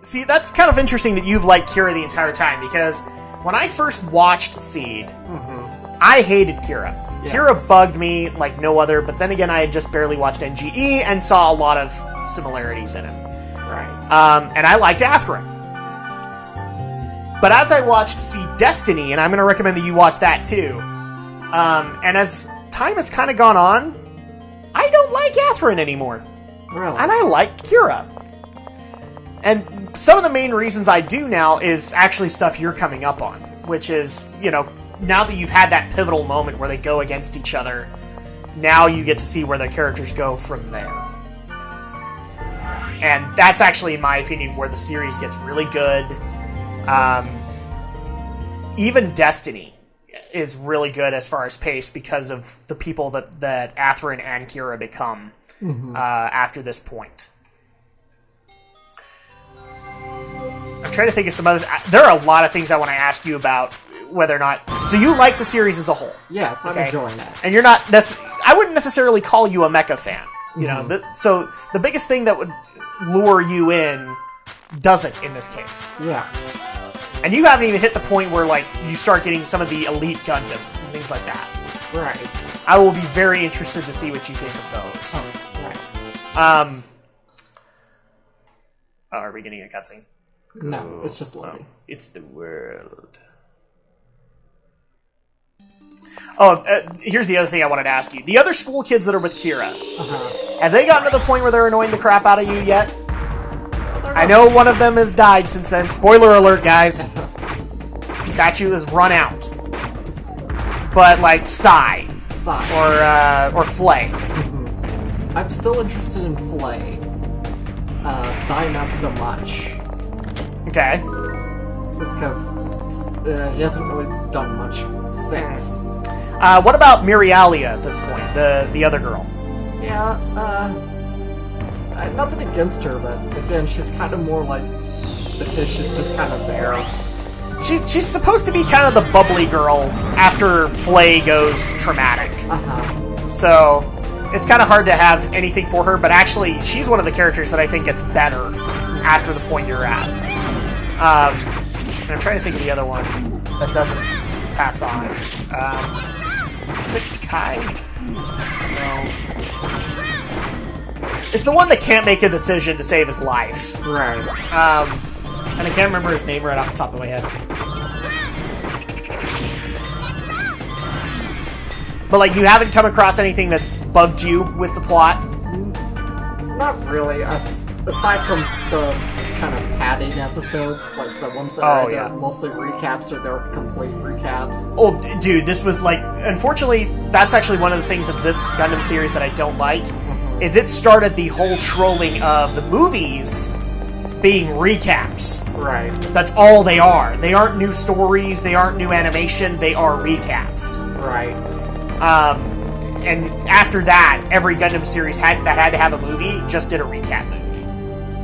See, that's kind of interesting that you've liked Kira the entire time, because when I first watched Seed, I hated Kira. Yes. Kira bugged me like no other, but then again, I had just barely watched NGE and saw a lot of similarities in him. Right. And I liked Atherin. But as I watched Seed Destiny, and I'm going to recommend that you watch that too, and as time has kind of gone on, I don't like Atherin anymore. Really? And I like Kira. And some of the main reasons I do now is actually stuff you're coming up on, which is, you know, now that you've had that pivotal moment where they go against each other, now you get to see where the characters go from there. And that's actually, in my opinion, where the series gets really good. Even Destiny is really good as far as pace because of the people that Atherin and Kira become after this point. I'm trying to think of some other... There are a lot of things I want to ask you about whether or not... So you like the series as a whole? Yes, I'm enjoying that. And you're not... I wouldn't necessarily call you a mecha fan. You know, so the biggest thing that would lure you in doesn't in this case. Yeah. And you haven't even hit the point where, like, you start getting some of the elite Gundams and things like that. Right. I will be very interested to see what you think of those. Oh, right. Are we getting a cutscene? No, it's just loading. Oh, it's the world. Oh, here's the other thing I wanted to ask you. The other school kids that are with Kira, have they gotten to the point where they're annoying the crap out of you yet? I know one of them has died since then. Spoiler alert, guys. The statue has run out. But, like, Sai. Or Flay. I'm still interested in Flay. Sai, not so much. Okay. Just because he hasn't really done much since. What about Mirialia at this point, the other girl? Yeah, nothing against her, but again, she's kind of more like the kid. She's just kind of there. She's supposed to be kind of the bubbly girl after Flay goes traumatic. So it's kind of hard to have anything for her, but actually, she's one of the characters that I think gets better after the point you're at. And I'm trying to think of the other one that doesn't pass on. Is it Kai? No. It's the one that can't make a decision to save his life. Right. And I can't remember his name right off the top of my head. But, like, you haven't come across anything that's bugged you with the plot? Not really. Aside from the kind of padding episodes, like the ones that are mostly recaps or they're complete recaps. Oh, dude, this was, like... Unfortunately, that's actually one of the things of this Gundam series that I don't like, is it started the whole trolling of the movies being recaps. Right. That's all they are. They aren't new stories, they aren't new animation, they are recaps. Right. And after that, every Gundam series that had to have a movie just did a recap movie.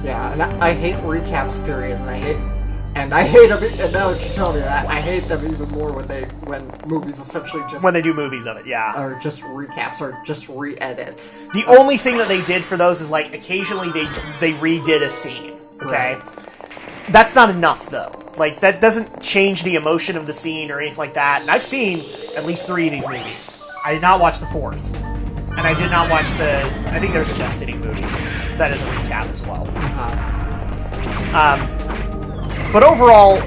Yeah, and I hate recaps, period, and I hate them, and now that you tell me that, I hate them even more when movies essentially just... When they do movies of it, yeah. Or just recaps, or just re-edits. The only thing that they did for those is, like, occasionally they redid a scene, okay? Right. That's not enough, though. Like, that doesn't change the emotion of the scene or anything like that, and I've seen at least 3 of these movies. I did not watch the 4th. And I did not watch I think there's a Destiny movie that is a recap as well. But overall,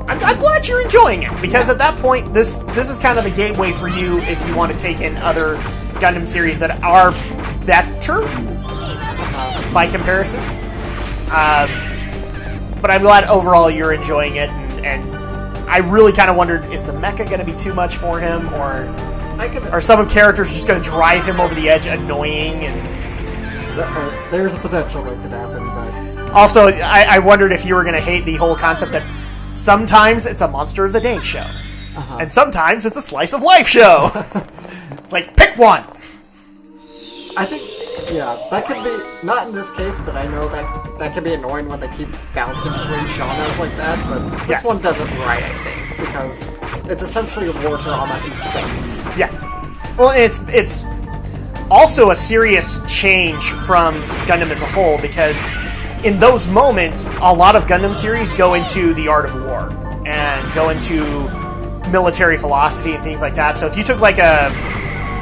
I'm glad you're enjoying it, because at that point, this is kind of the gateway for you if you want to take in other Gundam series that are better by comparison. But I'm glad overall you're enjoying it, and I really kind of wondered, is the mecha going to be too much for him, or are some characters just going to drive him over the edge, annoying? And there's a potential that could happen, but... Also, I wondered if you were going to hate the whole concept that sometimes it's a Monster of the Day show, and sometimes it's a Slice of Life show. It's like, pick one! I think, yeah, that could be, not in this case, but I know that can be annoying when they keep bouncing between genres like that, but this one does it right, I think, because it's essentially a war drama in space. Yeah. Well, it's also a serious change from Gundam as a whole, because in those moments, a lot of Gundam series go into the art of war and go into military philosophy and things like that. So if you took like a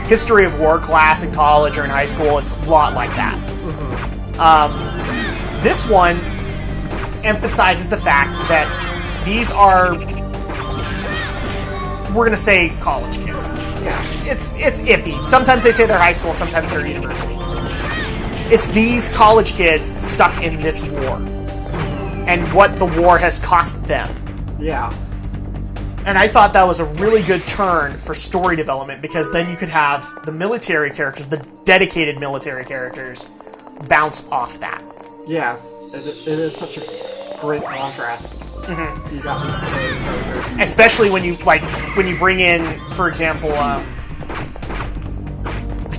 history of war class in college or in high school, it's a lot like that. This one emphasizes the fact that these are, we're gonna say, college kids. Yeah. It's iffy. Sometimes they say they're high school, sometimes they're university. It's these college kids stuck in this war and what the war has cost them. Yeah. And I thought that was a really good turn for story development, because then you could have the military characters, the dedicated military characters, bounce off that. Yes, it is such a great contrast. You got these civilian characters. Especially when you bring in, for example, I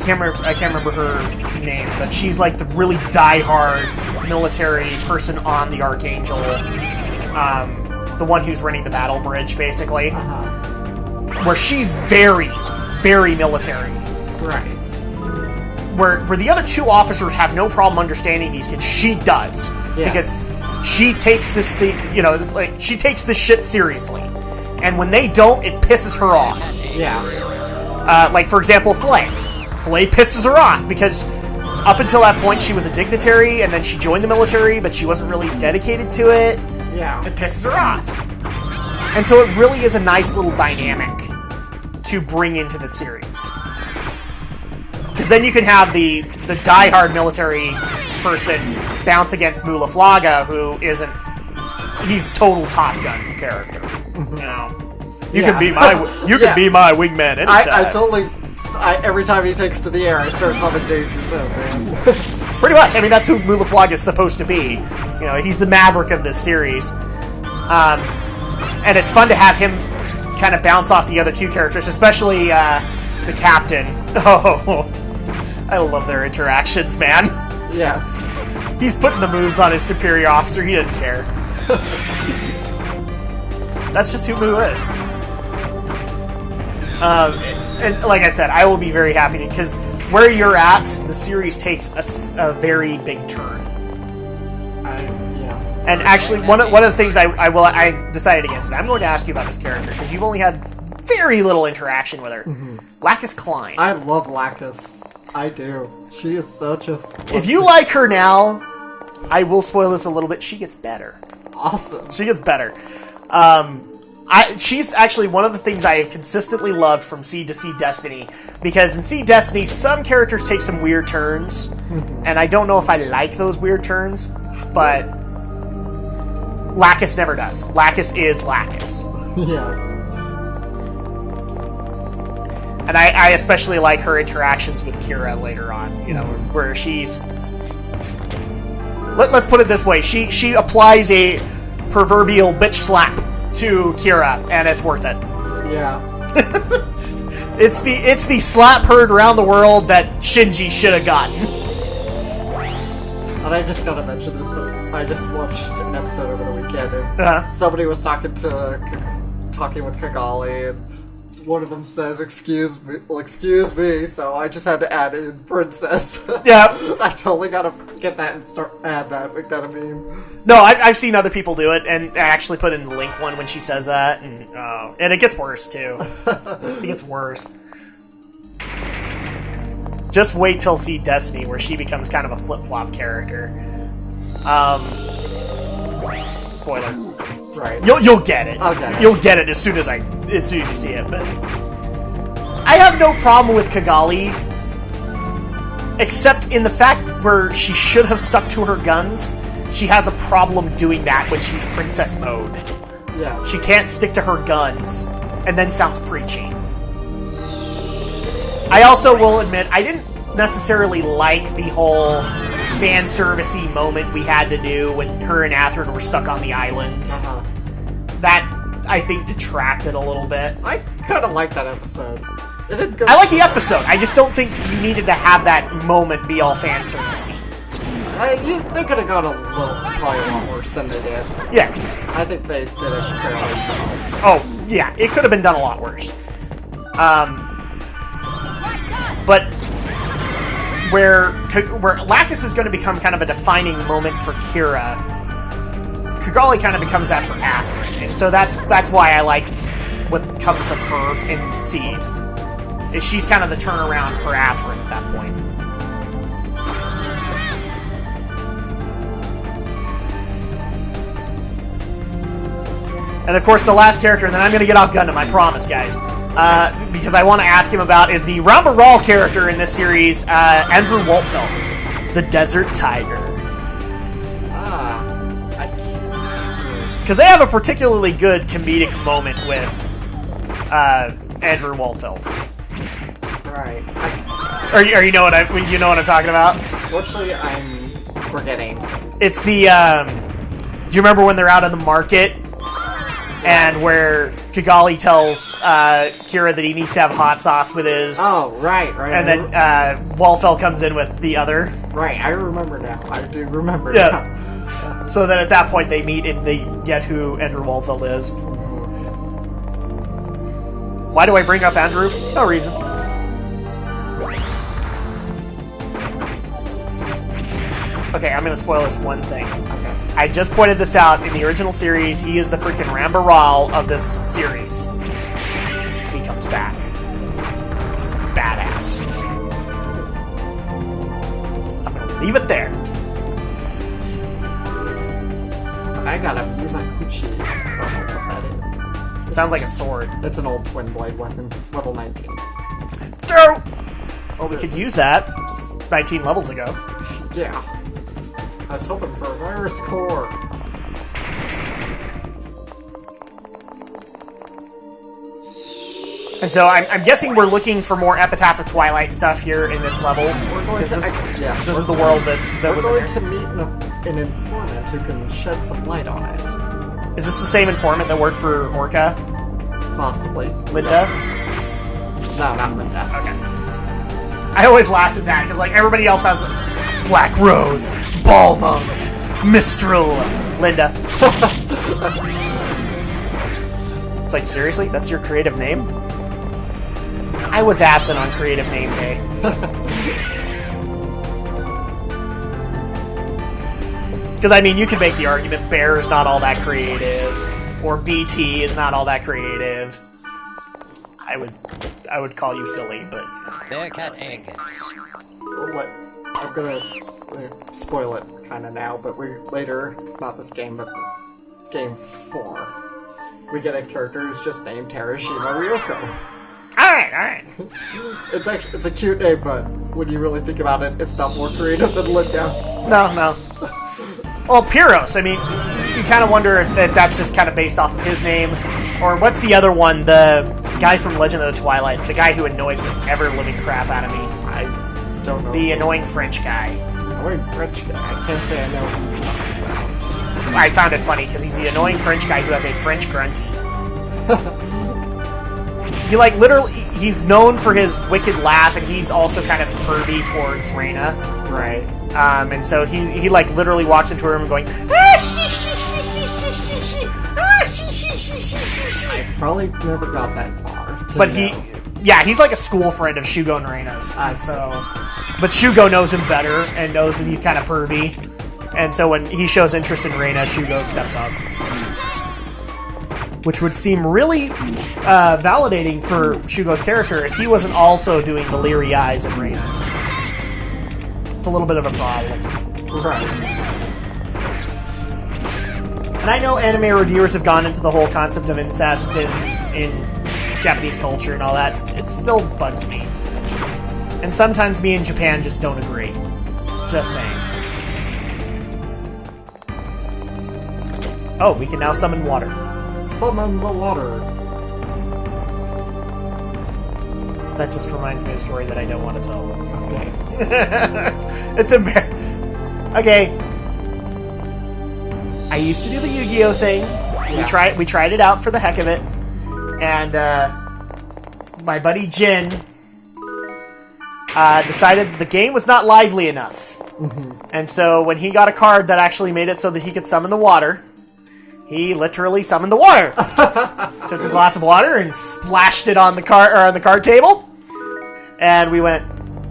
can't remember her name, but she's like the really die-hard military person on the Archangel, the one who's running the battle bridge, basically, where she's very, very military. Right. Where the other two officers have no problem understanding these kids, she does. Yes. Because she takes this thing, she takes this shit seriously. And when they don't, it pisses her off. Yeah. Like, for example, Flay. Flay pisses her off because up until that point she was a dignitary, and then she joined the military, but she wasn't really dedicated to it. Yeah. It pisses her off. And so it really is a nice little dynamic to bring into the series. Because then you can have the die-hard military person bounce against Mula Flaga, who isn't... He's total Top Gun character. You can be my be my wingman anytime. I totally... every time he takes to the air, I start humming Danger Zone, man. Pretty much. I mean, that's who Mula Flaga is supposed to be. He's the maverick of this series. And it's fun to have him kind of bounce off the other two characters, especially the captain. Oh, I love their interactions, man. Yes. He's putting the moves on his superior officer. He doesn't care. That's just who Mu is. And like I said, I will be very happy because where you're at, the series takes a very big turn. Yeah. And actually, one of the things I decided against it. I'm going to ask you about this character because you've only had very little interaction with her. Lacus Klein. I love Lacus. I do. She is such a... If you like her now, I will spoil this a little bit. She gets better. Awesome. She gets better. She's actually one of the things I have consistently loved from Seed to Seed Destiny, because in Seed Destiny, some characters take some weird turns, and I don't know if I like those weird turns, but Lacus never does. Lacus is Lacus. Yes. And I especially like her interactions with Kira later on, where she's... Let's put it this way, she applies a proverbial bitch slap to Kira, and it's worth it. Yeah. It's the slap heard around the world that Shinji should have gotten. And I just gotta mention this, but I just watched an episode over the weekend, and somebody was talking with Kigali, and one of them says, excuse me, so I just had to add in princess. Yeah. I totally gotta get that and add that, make that a meme. No, I've seen other people do it, and I actually put in the link one when she says that, and it gets worse, too. It gets worse. Just wait till Seed Destiny, where she becomes kind of a flip-flop character. Spoiler. Right. You'll get it. I'll get it. You'll get it as soon as you see it. But I have no problem with Kigali, except in the fact where she should have stuck to her guns. She has a problem doing that when she's princess mode. Yeah. She can't stick to her guns, and then sounds preachy. I also will admit I didn't necessarily like the whole fan servicey moment we had to do when her and Athrun were stuck on the island. That, I think, detracted a little bit. I kind of like that episode. It didn't go. I like the episode. I just don't think you needed to have that moment be all fan servicey. They could have gone probably a lot worse than they did. Yeah. I think they did it fairly well. Oh, yeah. It could have been done a lot worse. But where Lacus is going to become kind of a defining moment for Kira, Kigali kind of becomes that for Athrun, and so that's why I like what comes of her in Sieves. Is she's kind of the turnaround for Athrun at that point. And of course, the last character, and then I'm going to get off Gundam, I promise, guys. Because I want to ask him about is the Ramba Ral character in this series, Andrew Waltfeld, the Desert Tiger. Because they have a particularly good comedic moment with Andrew Waltfeld. Right. Or you know what I'm talking about? Fortunately, I'm forgetting. It's the. Do you remember when they're out of the market? And where Kigali tells Kira that he needs to have hot sauce with his... Oh, right. And then Walfeld comes in with the other. Right, I remember now. I do remember now. So then at that point they meet and they get who Andrew Walfeld is. Why do I bring up Andrew? No reason. Okay, I'm going to spoil this one thing. Okay. I just pointed this out in the original series. He is the freaking Ramba Ral of this series. He comes back. He's badass. I'm gonna leave it there. I got a Mizakuchi. I don't know what that is. It sounds like a sword. It's an old twin blade weapon. Level 19. Oh, we could use that 19 levels ago. Yeah. I was hoping for a virus core. And so I'm guessing we're looking for more Epitaph of Twilight stuff here in this level. We're going to... This is the world that was in there. We're going to meet an informant who can shed some light on it. Is this the same informant that worked for Orca? Possibly. Linda? No, not Linda. Okay. I always laughed at that, because like everybody else has Black Rose, Balmung, Mistral, Linda. It's like, seriously? That's your creative name? I was absent on creative name day. Because, I mean, you can make the argument Bear is not all that creative, or BT is not all that creative. I would call you silly, but... Bearcat Angus. What? I'm gonna spoil it kind of now, but later, not this game, but game 4, we get a character who's just named Terashima Ryoko. Alright. It's a cute name, but when you really think about it, it's not more creative than Linda. No. Well, Pyros, I mean, you kind of wonder if that's just kind of based off of his name, or what's the other one, the guy from Legend of the Twilight, the guy who annoys the ever-living crap out of me. I don't know. The annoying French guy. Annoying French guy? I can't say I know who you're talking about. I found it funny, because he's the annoying French guy who has a French grunty. He, like, literally, he's known for his wicked laugh, and he's also kind of pervy towards Reina. Right. And so he like literally walks into a room going, ah, she, ah, she. I probably never got that far. But he's like a school friend of Shugo and Reina's. But Shugo knows him better and knows that he's kind of pervy. And so when he shows interest in Reina, Shugo steps up. Which would seem really validating for Shugo's character if he wasn't also doing the leery eyes in Reina. It's a little bit of a problem. Right. And I know anime reviewers have gone into the whole concept of incest in Japanese culture and all that. It still bugs me. And sometimes me and Japan just don't agree. Just saying. Oh, we can now summon water. Summon the water. That just reminds me of a story that I don't want to tell. Okay. It's okay. I used to do the Yu-Gi-Oh thing. Yeah. We tried it out for the heck of it, and my buddy Jin decided the game was not lively enough. Mm-hmm. And so when he got a card that actually made it so that he could summon the water, he literally summoned the water. Took a glass of water and splashed it on the card table, and we went,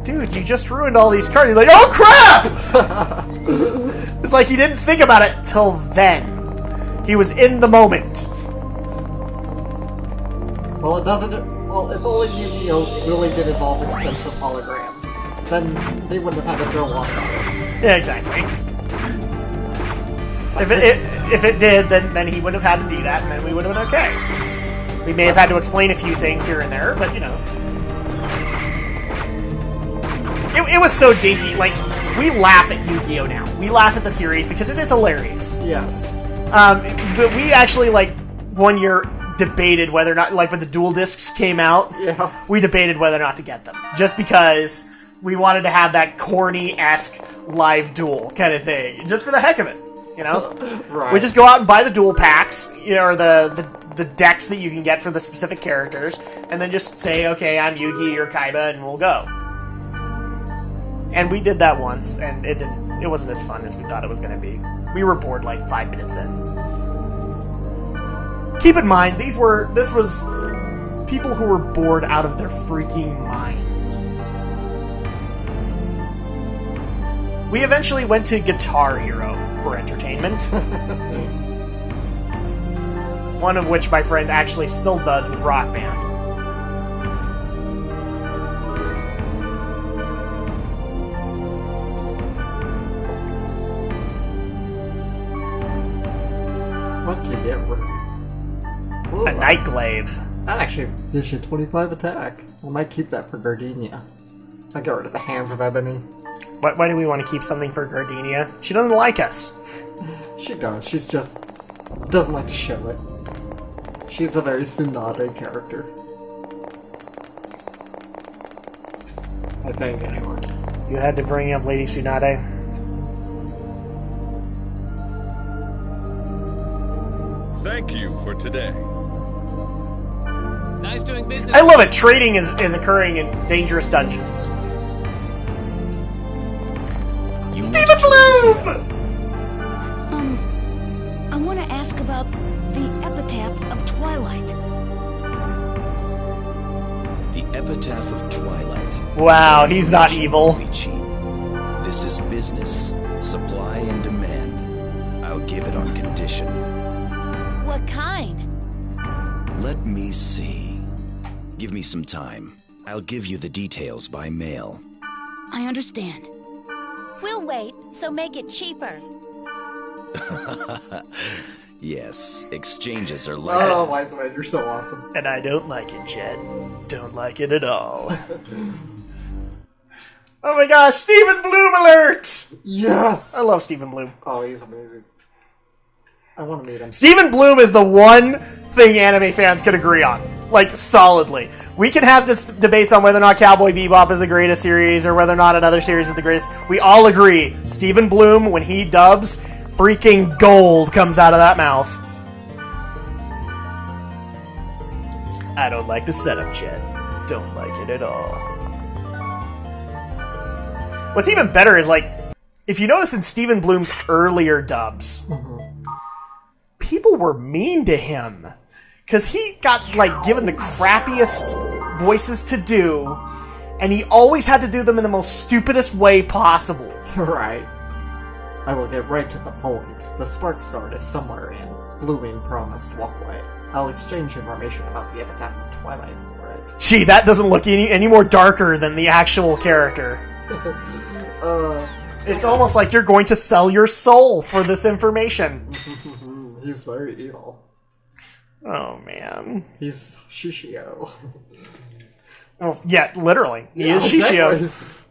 dude, you just ruined all these cards. He's like, oh crap! It's like he didn't think about it till then. He was in the moment. Well, it doesn't... Well, if only Yu-Gi-Oh! Really did involve expensive holograms, then they wouldn't have had to throw one at it. Yeah, exactly. Like If it did, then he would have had to do that, and then we would have been okay. We may have had to explain a few things here and there, but, you know. It was so dinky. Like, we laugh at Yu-Gi-Oh! Now. We laugh at the series because it is hilarious. Yes. But we actually, like, one year debated whether or not, like, when the dual discs came out, Yeah. we debated whether or not to get them. Just because we wanted to have that corny-esque live duel kind of thing. Just for the heck of it, you know? Right. We just go out and buy the dual packs, you know, or the decks that you can get for the specific characters, and then just say, okay, I'm Yugi, you're Kaiba, and we'll go. And we did that once, and it wasn't as fun as we thought it was going to be. We were bored like 5 minutes in. Keep in mind, this was people who were bored out of their freaking minds. We eventually went to Guitar Hero for entertainment. One of which my friend actually still does with Rock Band. What to get rid of? Ooh, A Night Glaive. that actually gives you 25 attack. I might keep that for Gardenia. I got rid of the Hands of Ebony. Why do we want to keep something for Gardenia? She doesn't like us. She does. She's just doesn't like to show it. She's a very Tsunade character. I think, anyway. You had to bring up Lady Tsunade. Thank you for today. Nice doing business. I love it. Trading is occurring in dangerous dungeons. Steven Blum! I want to ask about the epitaph of Twilight. The epitaph of Twilight. Wow, he's not evil. Cheap. This is business. Supply and demand. I'll give it on condition. What kind? Let me see. Give me some time. I'll give you the details by mail. I understand. We'll wait, so make it cheaper. Yes, exchanges are like... Oh, Wise Man, you're so awesome. And I don't like it, Jed. Don't like it at all. Oh my gosh, Steven Blum alert! Yes! I love Steven Blum. Oh, he's amazing. I want to meet him. Steven Blum is the one thing anime fans can agree on. Like, solidly. We can have debates on whether or not Cowboy Bebop is the greatest series or whether or not another series is the greatest. We all agree. Steven Blum, when he dubs, freaking gold comes out of that mouth. I don't like the setup, Jed. Don't like it at all. What's even better is, like, if you notice in Steven Blum's earlier dubs, people were mean to him. Because he got, like, given the crappiest voices to do, and he always had to do them in the most stupidest way possible. Right. I will get right to the point. The Spark Sword is somewhere in Blooming Promised Walkway. I'll exchange information about the epitaph of Twilight for it. Gee, that doesn't look any more darker than the actual character. It's almost like you're going to sell your soul for this information. He's very evil. Oh, man. He's Shishio. Well, yeah, literally. He is exactly. Shishio.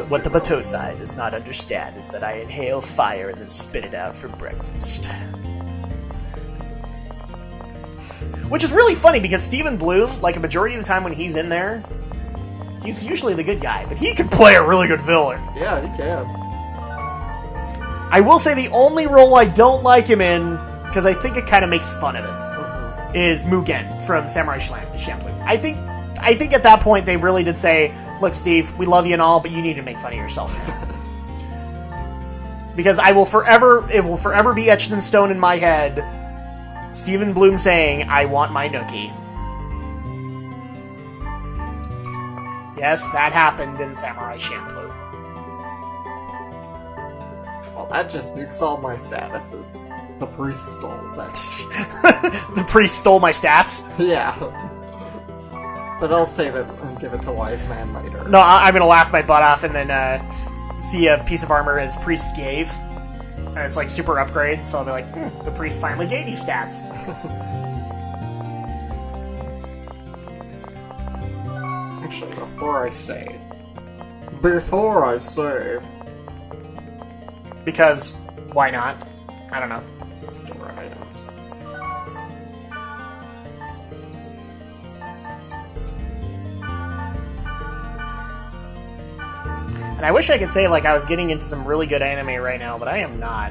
What the Batosai does not understand is that I inhale fire and then spit it out for breakfast. Which is really funny because Steven Blum, like a majority of the time when he's in there, he's usually the good guy, but he can play a really good villain. Yeah, he can. I will say the only role I don't like him in, because I think it kind of makes fun of it, is Mugen from Samurai Champloo. I think at that point they really did say, look, Steve, we love you and all, but you need to make fun of yourself. Because it will forever be etched in stone in my head, Steven Blum saying, I want my nookie. Yes, that happened in Samurai Champloo. Well, that just nukes all my statuses. The priest stole that. The priest stole my stats? Yeah. But I'll save it and give it to Wise Man later. No, I'm gonna laugh my butt off and then see a piece of armor his priest gave. And it's like super upgrade, so I'll be like, the priest finally gave you stats. Actually, before I save... Because, why not? I don't know. Store items. And I wish I could say, like, I was getting into some really good anime right now, but I am not.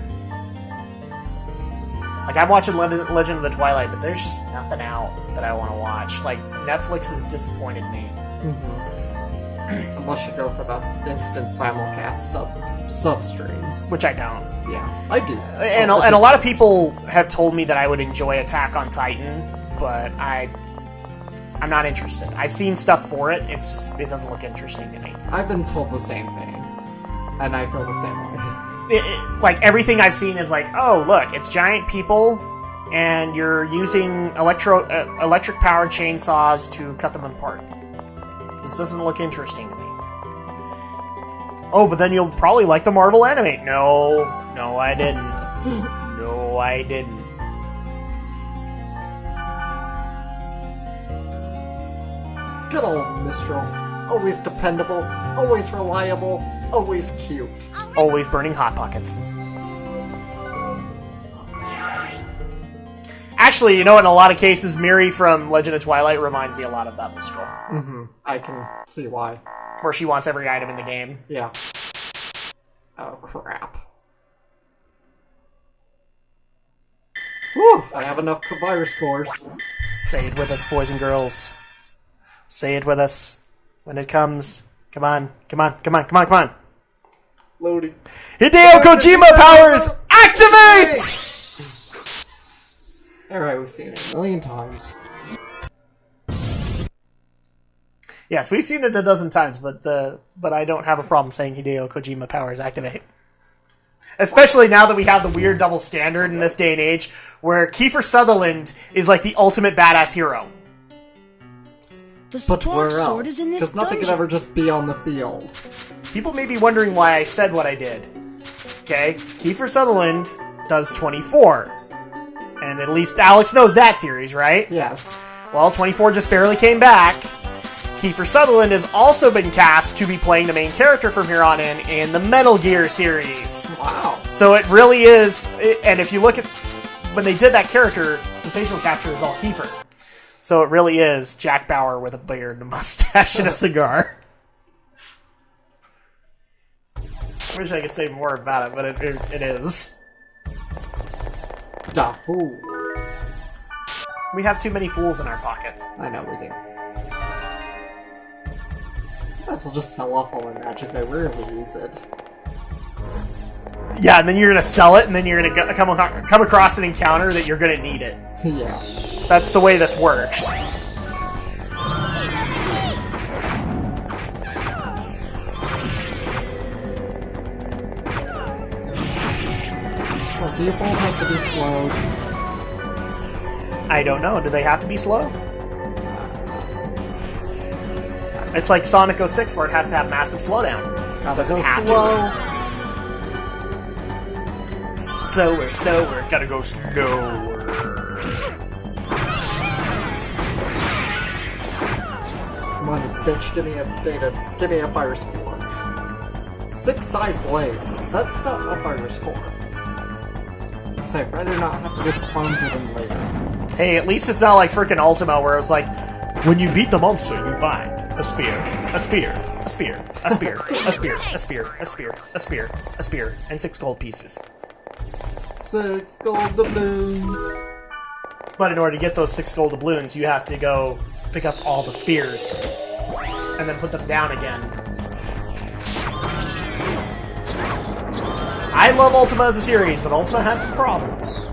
Like, I'm watching Legend of the Twilight, but there's just nothing out that I want to watch. Like, Netflix has disappointed me. Mm-hmm. Unless you go for the instant simulcast sub-streams. Which I don't. Yeah, I do. And a lot of people have told me that I would enjoy Attack on Titan, but I'm not interested. I've seen stuff for it, it's just, it doesn't look interesting to me. I've been told the same thing, and I feel the same way. Like, everything I've seen is like, oh, look, it's giant people, and you're using electric-powered chainsaws to cut them apart. This doesn't look interesting to me. Oh, but then you'll probably like the Marvel anime. No, I didn't. No, I didn't. Good old Mistral. Always dependable, always reliable, always cute. Always burning Hot Pockets. Actually, you know, in a lot of cases, Miri from Legend of Twilight reminds me a lot of that Mistral. Mm-hmm. I can see why. Where she wants every item in the game. Yeah. Oh, crap. Whew, I have enough virus cores. Say it with us, boys and girls. Say it with us. When it comes. Come on. Loading. Hideo Kojima powers activate! Alright, we've seen it a million times. Yes, we've seen it a dozen times, but I don't have a problem saying Hideo Kojima powers activate. Especially now that we have the weird double standard in this day and age, where Kiefer Sutherland is like the ultimate badass hero. The But where Spark Sword else? is in this Because nothing could dungeon. ever just be on the field. People may be wondering why I said what I did. Okay, Kiefer Sutherland does 24. And at least Alex knows that series, right? Yes. Well, 24 just barely came back. Kiefer Sutherland has also been cast to be playing the main character from here on in the Metal Gear series. Wow. So it really is, and if you look at when they did that character, the facial capture is all Kiefer. So it really is Jack Bauer with a beard and a mustache and a cigar. I wish I could say more about it, but it is. Da fool. We have too many fools in our pockets. I know we do. Might as well just sell off all my magic. I rarely use it. Yeah, and then you're gonna sell it, and then you're gonna come across an encounter that you're gonna need it. Yeah. That's the way this works. Well, do you both have to be slowed? I don't know. Do they have to be slow? It's like Sonic 06 where it has to have massive slowdown. Doesn't have slow. to. Slower, gotta go slower. Come on, you bitch, give me a fire score. 6-side blade. That's not a fire score. So I'd rather not have to get farmed with them later. Hey, at least it's not like frickin' Ultima where it was like, when you beat the monster, you find a spear, a spear, a spear, a spear, a spear, a spear, a spear, a spear, a spear, and 6 gold pieces. 6 gold doubloons. But in order to get those 6 gold doubloons, you have to go pick up all the spears and then put them down again. I love Ultima as a series, but Ultima had some problems.